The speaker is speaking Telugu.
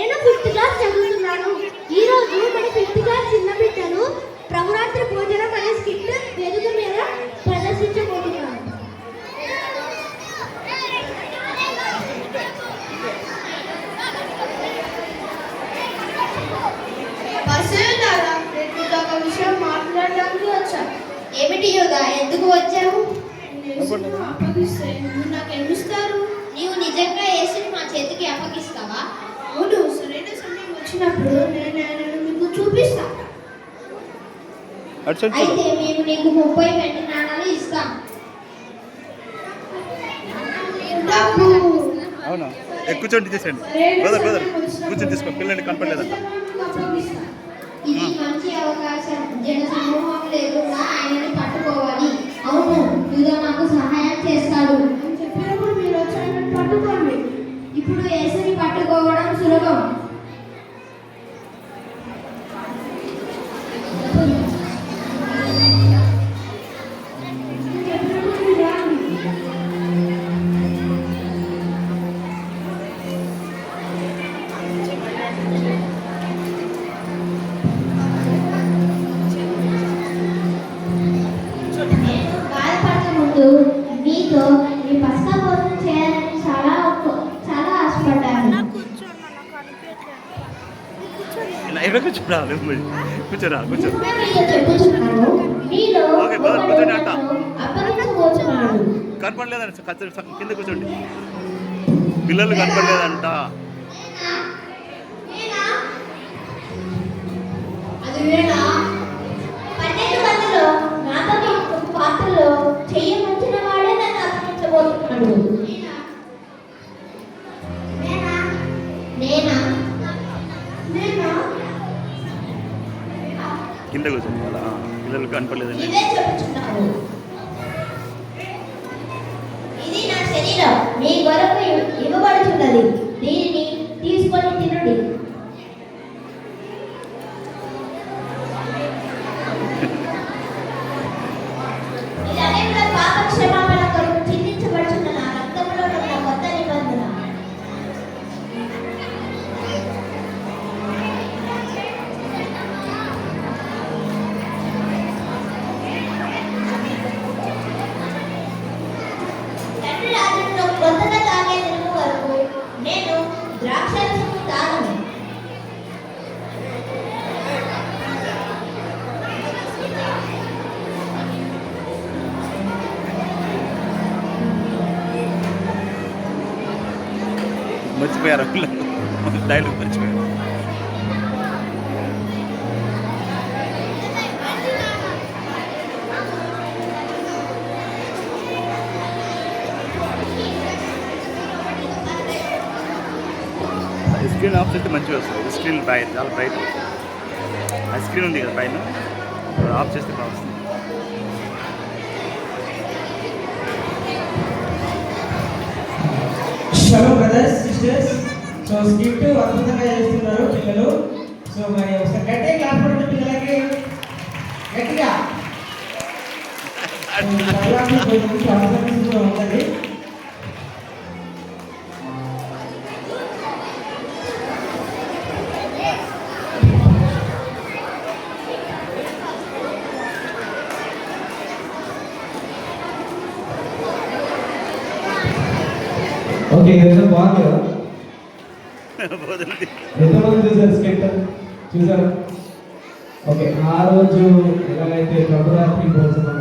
నేను 5th క్లాస్ చదువుతున్నాను. ఈ రోజు మన 5th క్లాస్ చిన్న బిడ్డలు ప్రభురాత్రి భోజనం అనే స్కిట్ వేదిక మీద ప్రదర్శించబోతున్నాను. ఒక విషయం మాట్లాడడానికి వచ్చాను. ఏమిటి యోగా, ఎందుకు వచ్చావు? నాకు ఏమిస్తారు? నీవు నిజంగా యేసుని మా చేతికి అప్పగిస్తావా? అవును, సరైన సమయం వచ్చినప్పుడు నేను ఆయనను మీకు చూపిస్తా. అయితే మేము నీకు 30 వెండి నాణాలు ఇస్తాం. అవునా? కూర్చోండి, చేసేయండి. కూర్చొని తీసుకో, పిల్లల్ని కనపడలేదంట. ఇది మంచి అవకాశం. జన సమూహం లేకుండా ఆయనని పట్టుకోవాలి. అవును, యూదా మాకు సహాయం చేస్తాడు. చెప్పినప్పుడు మీరు వచ్చి ఆయనని పట్టుకోండి. ఇప్పుడు యేసుని పట్టుకోవడం సులభం. మీతో మీ పస్కా భోజనం చేయాలని చాలా ఆశపడ్డాను. కనపడలేదంట, కింద కూర్చోండి. పిల్లలు కనపడలేదంట. పాత్రలో చెయ్యవచ్చిన వాడే నన్ను అప్పగించబోతున్నాడు. కింద కూర్చోండి. పిల్లలు కనపడలేదండి. ఇదే చెప్పుచున్నాను. ఇది నా శరీరం మీ కొరకు ఇవ్వబడుచున్నది. దీనిని తీసుకొని తినండి. నేను ద్రాక్షరసము తాగను. మర్చిపోయారు, డైలాగ్ మర్చిపోయారు. స్క్రీన్ ఆఫ్ చేస్తే మంచిగా వస్తుంది. స్క్రీన్ బ్రైట్, చాలా బ్రైట్. ఆ స్క్రీన్ ఉంది కదా పైన, ఆఫ్ చేస్తే బాగా వస్తుంది. Hello brothers, sisters. So skit అద్భుతంగా చేస్తున్నారు పిల్లలు. సో మరి ఒకసారి గట్టిగా క్లాస్ పడుతుంది పిల్లలకి, గట్టిగా. ఉంటుంది. ఓకే, బాగుంది కదా? ఎంతమంది చూసారు స్కిట్? చూసారా? ఓకే, ఆ రోజు ఎలాగైతే ప్రభురాత్రి భోజనం